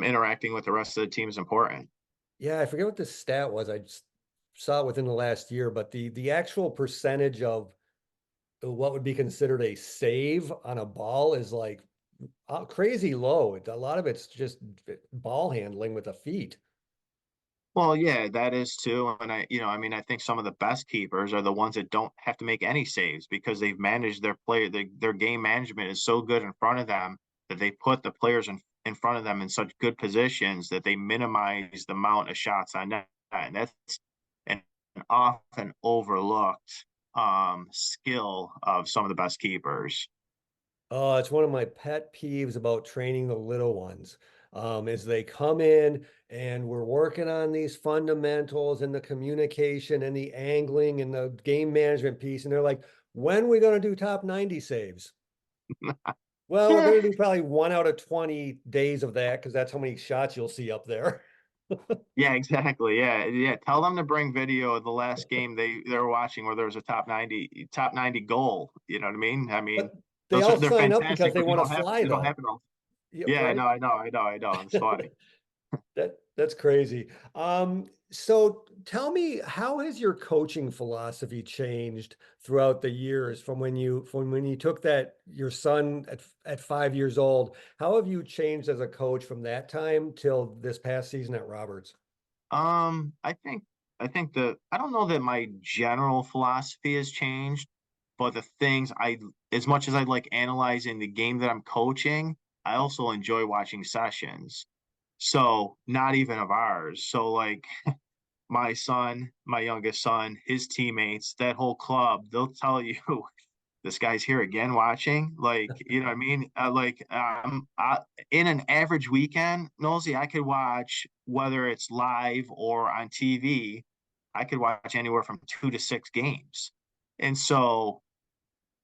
interacting with the rest of the team is important. yeah, I forget what the stat was. I just saw it within the last year, but the actual percentage of what would be considered a save on a ball is like crazy low. A lot of it's just ball handling with the feet. Well, yeah, that is too. And I mean, I think some of the best keepers are the ones that don't have to make any saves because they've managed their game management is so good in front of them that they put the players in front of them in such good positions that they minimize the amount of shots on net. And that's an often overlooked skill of some of the best keepers. Oh, it's one of my pet peeves about training the little ones. Is they come in and we're working on these fundamentals and the communication and the angling and the game management piece, and they're like, when are we going to do top 90 saves? Well, we're Yeah, going to do probably 1 out of 20 days of that because that's how many shots you'll see up there. yeah, exactly. Yeah, yeah. Tell them to bring video of the last game they were watching where there was a top 90 goal. You know what I mean? I mean, But they all they're sign up because fantastic, they but want to they fly don't though. happen all. Yep, Yeah, right. no, I know. It's funny. That's crazy. So tell me, how has your coaching philosophy changed throughout the years from when you took that your son at 5 years old? How have you changed as a coach from that time till this past season at Roberts? I think I don't know that my general philosophy has changed, but the things as much as I like analyzing the game that I'm coaching, I also enjoy watching sessions. So not even of ours. So like my youngest son, his teammates, that whole club, they'll tell you this guy's here again watching. Like, you know what I mean? In an average weekend, Nosy, I could watch whether it's live or on TV, I could watch anywhere from 2 to 6 games. And so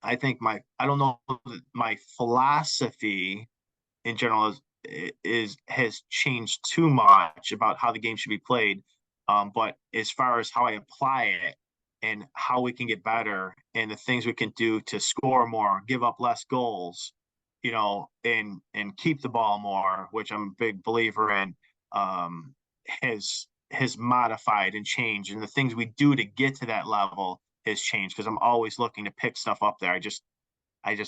I don't know, my philosophy in general has changed too much about how the game should be played. But as far as how I apply it and how we can get better and the things we can do to score more, give up less goals, and keep the ball more, which I'm a big believer in, um, has modified and changed, and the things we do to get to that level has changed because I'm always looking to pick stuff up there. I just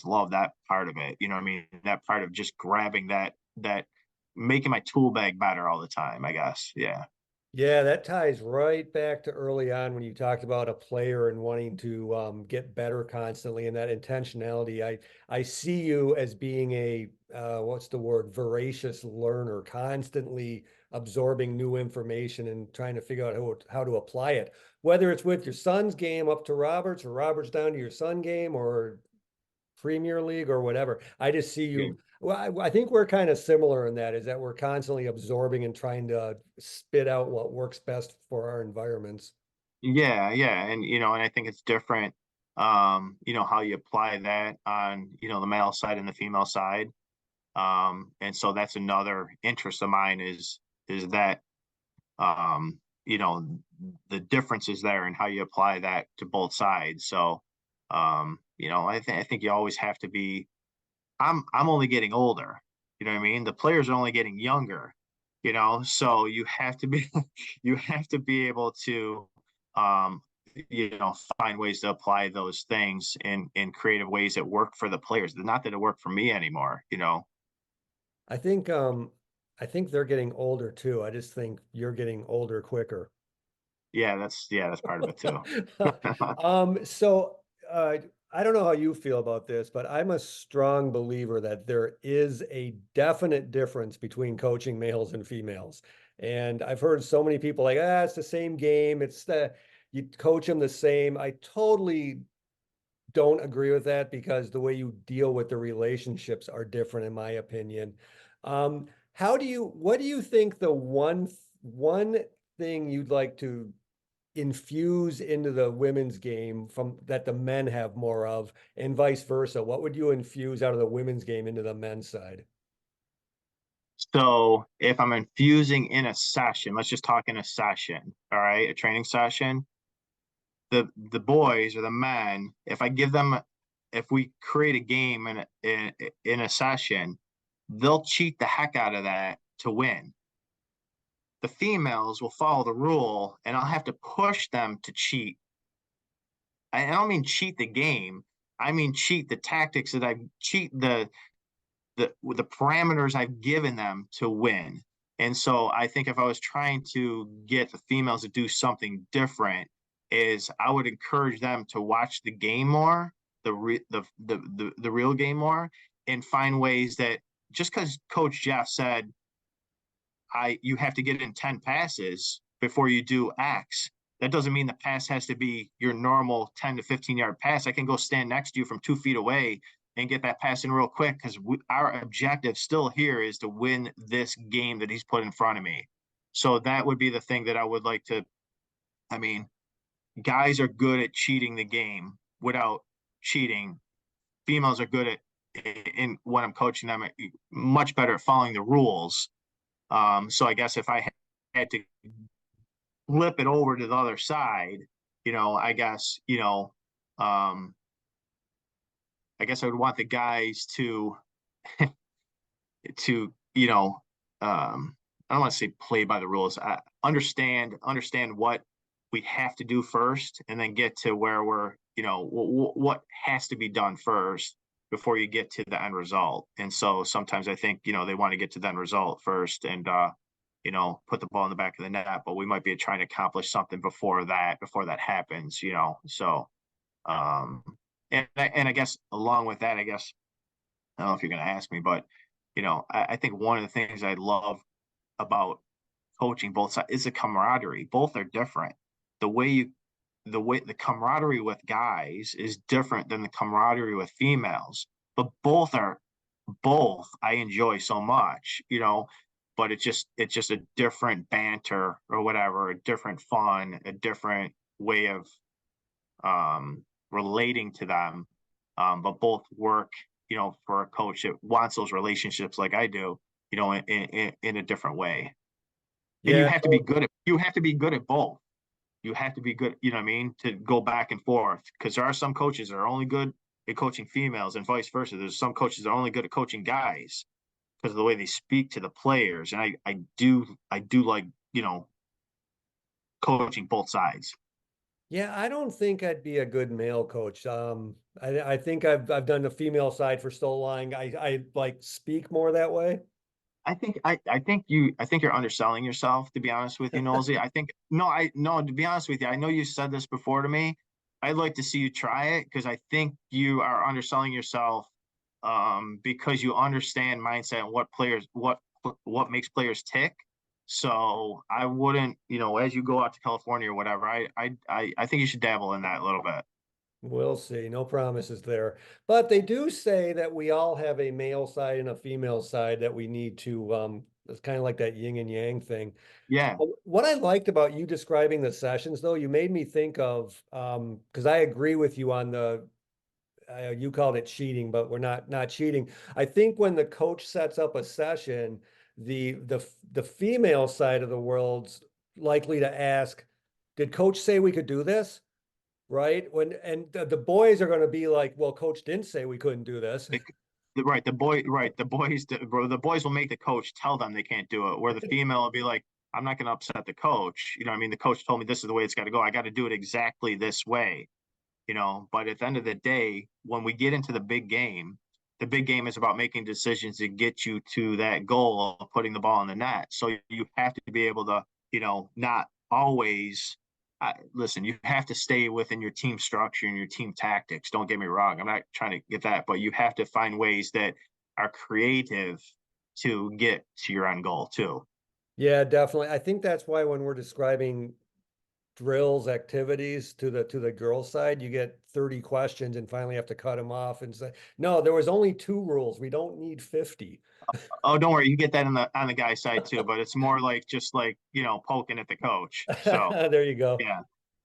love that part of it. You know what I mean? That part of just grabbing that making my tool bag better all the time, I guess. Yeah. Yeah, that ties right back to early on when you talked about a player and wanting to get better constantly and that intentionality. I see you as being a what's the word? Voracious learner, constantly absorbing new information and trying to figure out how to apply it. Whether it's with your son's game up to Roberts or Roberts down to your son game or Premier League or whatever. I just see Yeah. you. Well, I think we're kind of similar in that is that we're constantly absorbing and trying to spit out what works best for our environments. Yeah, yeah. And and I think it's different, how you apply that on, the male side and the female side. And so that's another interest of mine is that um, you know, the differences there and how you apply that to both sides. So I think you always have to be I'm only getting older. You know what I mean? The players are only getting younger, so you have to be you have to be able to um find ways to apply those things in creative ways that work for the players. Not that it worked for me anymore. I think um I think they're getting older too. I just think you're getting older quicker. Yeah, that's part of it too. So I don't know how you feel about this, but I'm a strong believer that there is a definite difference between coaching males and females. And I've heard so many people like, it's the same game. You coach them the same. I totally don't agree with that because the way you deal with the relationships are different, in my opinion. What do you think the one thing you'd like to infuse into the women's game from that the men have more of, and vice versa? What would you infuse out of the women's game into the men's side? So if I'm infusing in a session, let's just talk in a session, all right, a training session, the boys or the men, if we create a game in a session, they'll cheat the heck out of that to win. The females will follow the rule, and I'll have to push them to cheat. I don't mean cheat the game. I mean cheat the tactics that I cheat the parameters I've given them to win. And so I think if I was trying to get the females to do something different, is I would encourage them to watch the game more, the real game more, and find ways that just because Coach Jeff said you have to get in 10 passes before you do X. That doesn't mean the pass has to be your normal 10 to 15-yard pass. I can go stand next to you from 2 feet away and get that pass in real quick because our objective still here is to win this game that he's put in front of me. So that would be the thing that I would like to. I mean, guys are good at cheating the game without cheating. Females are good at, in when I'm coaching them, much better at following the rules. So I guess if I had to flip it over to the other side, I guess, um, I guess I would want the guys to, I don't want to say play by the rules. Understand what we have to do first, and then get to where we're, what has to be done first before you get to the end result. And so sometimes I think, they want to get to the end result first and, put the ball in the back of the net, but we might be trying to accomplish something before that happens. So, um, and I guess along with that, I guess I don't know if you're going to ask me, but I think one of the things I love about coaching both sides is the camaraderie. Both are different. The way you, the camaraderie with guys is different than the camaraderie with females, but both I enjoy so much. But it's just a different banter or whatever, a different fun, a different way of relating to them. But both work, for a coach that wants those relationships like I do, in a different way. And you Yeah, have to be good at both. You have to be good, you know what I mean, to go back and forth. Because there are some coaches that are only good at coaching females and vice versa. There's some coaches that are only good at coaching guys because of the way they speak to the players. And I do like, coaching both sides. yeah, I don't think I'd be a good male coach. I think I've done the female side for so long. I like speak more that way. I think you're underselling yourself, to be honest with you, Nosy. I think no, I no, to be honest with you, I know you said this before to me. I'd like to see you try it because I think you are underselling yourself because you understand mindset and what makes players tick. So I wouldn't, as you go out to California or whatever, I think you should dabble in that a little bit. We'll see. No promises there. But they do say that we all have a male side and a female side that we need to, it's kind of like that yin and yang thing. Yeah, What I liked about you describing the sessions, though, you made me think of, because I agree with you on you called it cheating, but we're not cheating. I think when the coach sets up a session, the female side of the world's likely to ask, "Did coach say we could do this?" Right? The boys are going to be like, "Well, coach didn't say we couldn't do this." the, the boys will make the coach tell them they can't do it. Where the female will be like, I'm not going to upset the coach. You know, what I mean, the coach told me this is the way it's got to go. I got to do it exactly this way. But at the end of the day, when we get into the big game is about making decisions to get you to that goal of putting the ball in the net. So you have to be able to, not always listen, you have to stay within your team structure and your team tactics. Don't get me wrong. I'm not trying to get that, but you have to find ways that are creative to get to your end goal too. Yeah, definitely. I think that's why when we're describing drills, activities to the girls' side, you get 30 questions and finally have to cut them off and say, "No, there was only two rules. We don't need 50." Oh, don't worry, you get that on the guy side too, but it's more like just like poking at the coach. So There you go. yeah,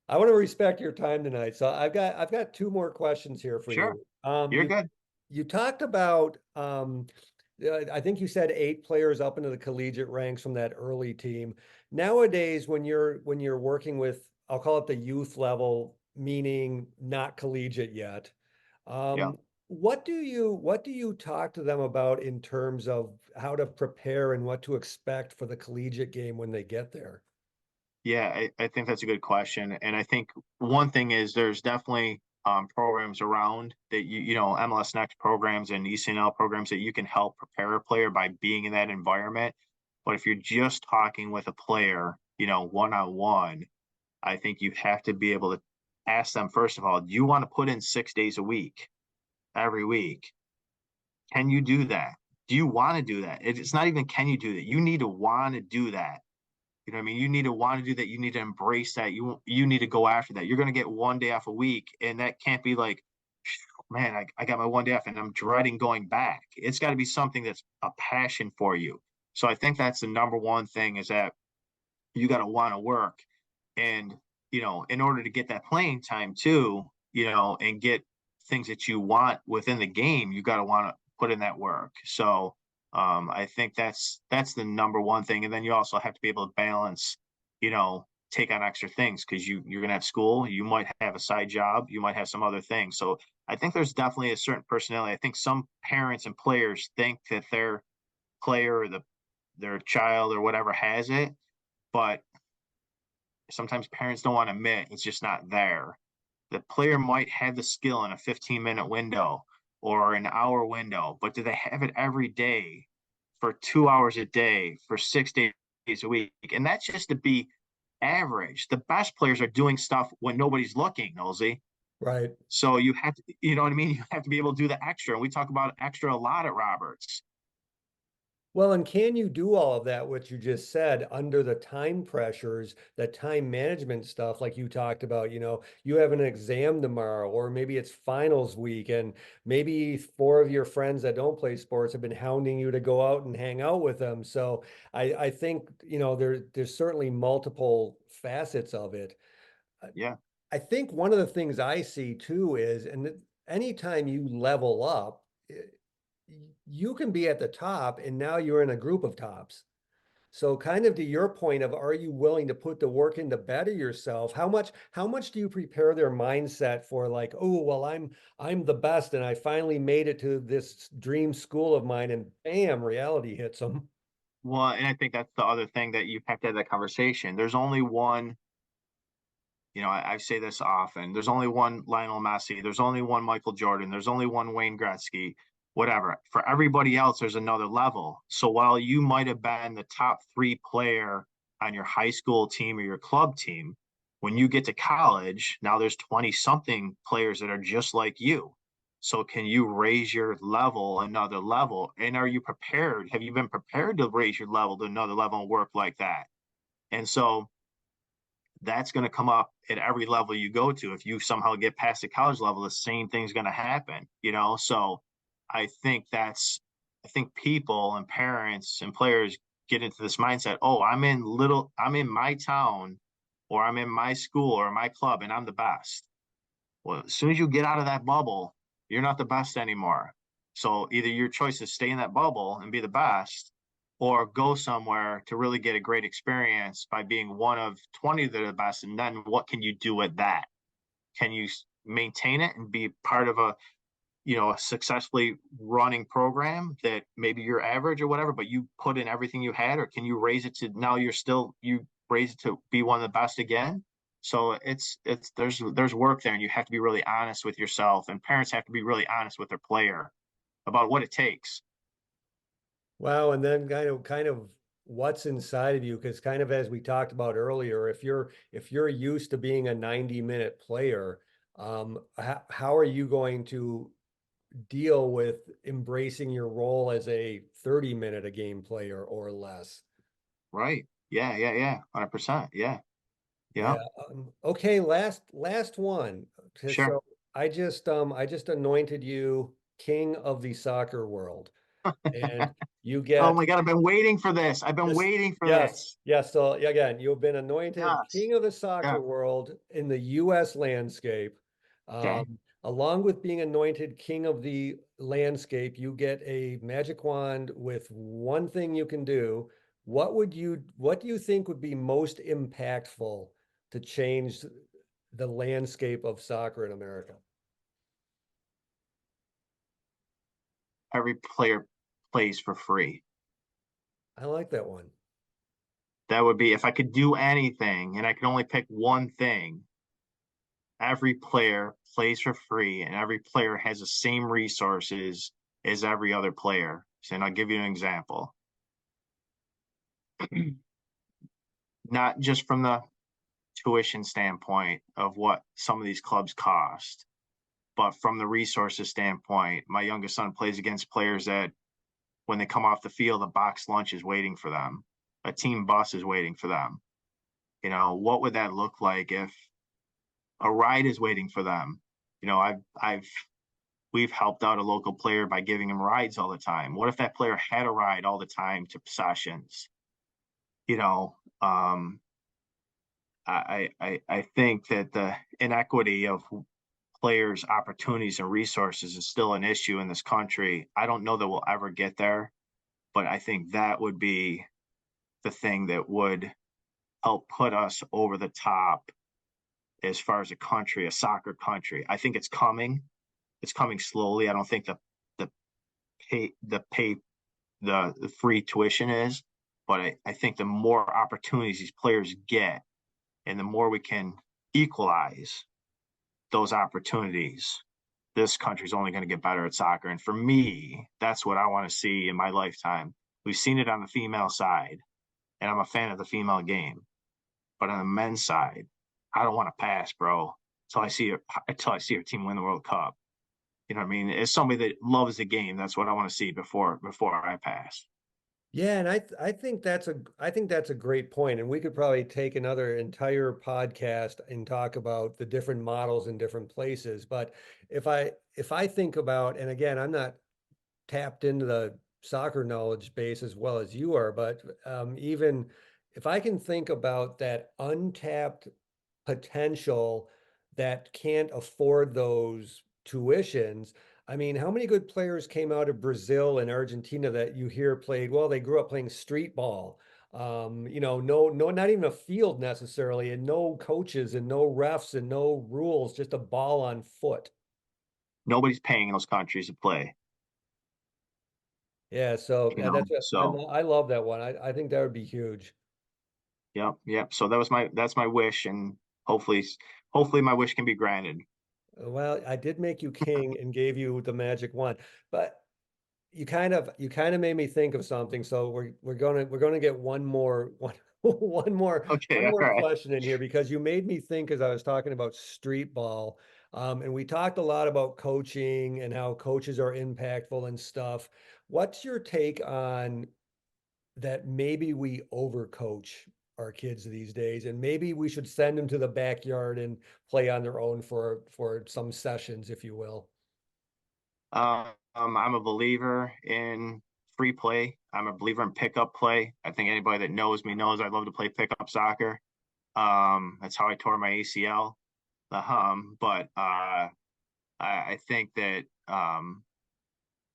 I want to respect your time tonight. So I've got two more questions here for sure, you. you're good. You talked about I think you said 8 players up into the collegiate ranks from that early team. Nowadays, when you're working with, I'll call it the youth level, meaning not collegiate yet. Yeah. What do you talk to them about in terms of how to prepare and what to expect for the collegiate game when they get there? Yeah, I think that's a good question. And I think one thing is there's definitely programs around that MLS Next programs and ECNL programs that you can help prepare a player by being in that environment. But if you're just talking with a player, one on one, I think you have to be able to ask them, first of all, do you want to put in 6 days a week, every week? Can you do that? Do you want to do that? It's not even can you do that. You need to want to do that. You know what I mean? You need to want to do that. You need to embrace that. You need to go after that. You're going to get one day off a week, and that can't be like, man, I got my one day off, and I'm dreading going back. It's got to be something that's a passion for you. So I think that's the number one thing is that you got to want to work, and in order to get that playing time too, and get things that you want within the game, you got to want to put in that work. So I think that's the number one thing. And then you also have to be able to balance, take on extra things because you're gonna have school, you might have a side job, you might have some other things. So I think there's definitely a certain personality. I think some parents and players think that their player or their child or whatever has it, but sometimes parents don't want to admit it's just not there. The player might have the skill in a 15-minute window or an hour window, but do they have it every day for 2 hours a day for 6 days a week? And that's just to be average. The best players are doing stuff when nobody's looking, Nosy. Right. So you have to, you know what I mean? You have to be able to do the extra. And we talk about extra a lot at Roberts. Well, and can you do all of that, what you just said, under the time pressures, the time management stuff, like you talked about, you have an exam tomorrow, or maybe it's finals week, and maybe 4 of your friends that don't play sports have been hounding you to go out and hang out with them. So I think, there's certainly multiple facets of it. I Yeah. I think one of the things I see too is, and anytime you level up, you can be at the top and now you're in a group of tops. So kind of to your point of, are you willing to put the work in to better yourself? How much do you prepare their mindset for, like, oh, well, I'm the best and I finally made it to this dream school of mine, and bam, reality hits them. Well, and I think that's the other thing that you have to have that conversation. There's only one, I say this often. There's only one Lionel Messi. There's only one Michael Jordan. There's only one Wayne Gretzky. whatever. For everybody else, there's another level. So while you might have been the top three player on your high school team or your club team, when you get to college, now there's 20 something players that are just like you. So can you raise your level another level? And are you prepared? Have you been prepared to raise your level to another level and work like that? And so that's going to come up at every level you go to. If you somehow get past the college level, the same thing's going to happen, you know? So I think people and parents and players get into this mindset. Oh, I'm in my town or I'm in my school or my club and I'm the best. Well, as soon as you get out of that bubble, you're not the best anymore. So either your choice is stay in that bubble and be the best, or go somewhere to really get a great experience by being one of 20 that are the best. And then what can you do with that? Can you maintain it and be part of a successfully running program that maybe you're average or whatever, but you put in everything you had, or can you raise it to now you raise it to be one of the best again? So there's work there, and you have to be really honest with yourself, and parents have to be really honest with their player about what it takes. Wow, and then kind of what's inside of you, because kind of as we talked about earlier, if you're used to being a 90-minute player, how are you going to deal with embracing your role as a 30-minute a game player or less? Right. Yeah. 100%. Yeah. Yeah. Yeah. Okay, last one. Okay, Sure. so I just anointed you king of the soccer world, and you Oh get my God, I've been waiting for this. I've been this. waiting for Yes, this. yes. So again, you've been anointed Yes. king of the Yeah. soccer world in the U.S. landscape. Okay. Along with being anointed king of the landscape, you get a magic wand with one thing you can do. What do you think would be most impactful to change the landscape of soccer in America? Every player plays for free. I like that one. That would be if I could do anything and I could only pick one thing, every player plays for free and every player has the same resources as every other player. And I'll give you an example. Not just from the tuition standpoint of what some of these clubs cost, but from the resources standpoint. My youngest son plays against players that when they come off the field, a box lunch is waiting for them, a team bus is waiting for them. What would that look like if a ride is waiting for them? I've we've helped out a local player by giving him rides all the time. What if that player had a ride all the time to sessions? You know, um, I think that the inequity of players' opportunities and resources is still an issue in this country. I don't know that we'll ever get there, but I think that would be the thing that would help put us over the top as far as a country, a soccer country. I think it's coming. It's coming slowly. I don't think the pay the free tuition is, but I think the more opportunities these players get and the more we can equalize those opportunities, this country's only going to get better at soccer. And for me, that's what I want to see in my lifetime. We've seen it on the female side, and I'm a fan of the female game. But on the men's side, I don't want to pass, bro, until I see our team win the World Cup. You know what I mean? As somebody that loves the game, that's what I want to see before I pass. Yeah, and I think that's a great point, and we could probably take another entire podcast and talk about the different models in different places. But if I think about, and again, I'm not tapped into the soccer knowledge base as well as you are, but even if I can think about that untapped potential that can't afford those tuitions. I mean, how many good players came out of Brazil and Argentina that you hear played? Well, they grew up playing street ball. No, not even a field necessarily, and no coaches and no refs and no rules, just a ball on foot. Nobody's paying those countries to play, Yeah, so you yeah, know. that's what So I love that one. I think that would be huge. yep. So that's my wish, and hopefully my wish can be granted. Well, I did make you king and gave you the magic wand, but you kind of made me think of something. So we're gonna get one more Okay, one all more right. question in here because you made me think as I was talking about street ball. And we talked a lot about coaching and how coaches are impactful and stuff. What's your take on that maybe we overcoach our kids these days, and maybe we should send them to the backyard and play on their own for some sessions, if you will. I'm a believer in free play. I'm a believer in pickup play. I think anybody that knows me knows I love to play pickup soccer. That's how I tore my ACL. But I think that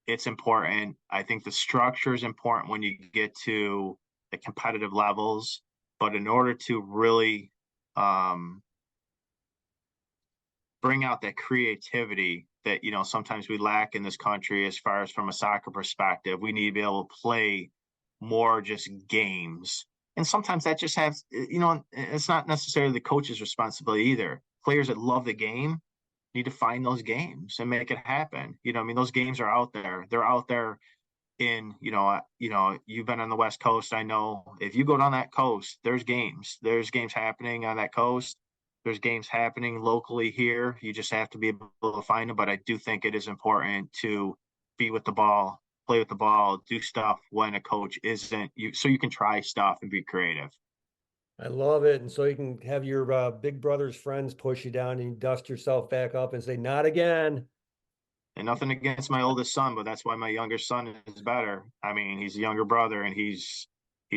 it's important. I think the structure is important when you get to the competitive levels. But in order to really um, bring out that creativity that sometimes we lack in this country as far as from a soccer perspective, we need to be able to play more just games. And sometimes that just has, it's not necessarily the coach's responsibility either. Players that love the game need to find those games and make it happen. I mean, those games are out there. They're out there in, you've been on the West Coast. I know if you go down that coast, there's games. There's games happening on that coast. There's games happening locally here. You just have to be able to find them. But I do think it is important to be with the ball, play with the ball, do stuff when a coach isn't you, so you can try stuff and be creative. I love it. And so you can have your big brother's friends push you down and you dust yourself back up and say, not again. And nothing against my oldest son, but that's why my younger son is better. I mean, he's a younger brother and he's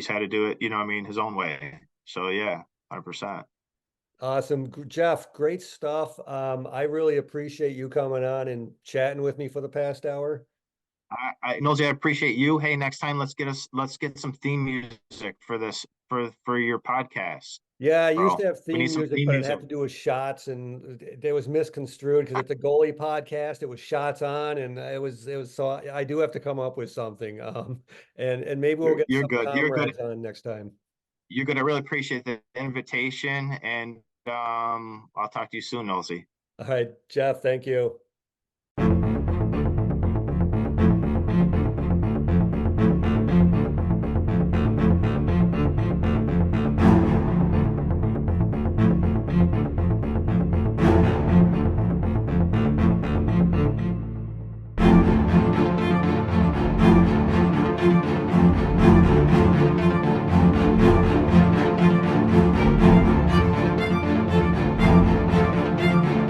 had to do it, I mean, his own way. So yeah, 100%. Awesome. Jeff, great stuff. I really appreciate you coming on and chatting with me for the past hour. I Nosy, I appreciate you. Hey, next time let's get some theme music for this for your podcast, Yeah, I used bro. to have We need theme some music, theme but it music. had to do with shots, and it was misconstrued because it's a goalie podcast. It was shots on, and it was so I do have to come up with something. And maybe we'll get You're some good. You're good. comrades on next time. You're good. I really appreciate the invitation, and I'll talk to you soon, Nosy. All right, Jeff, thank you.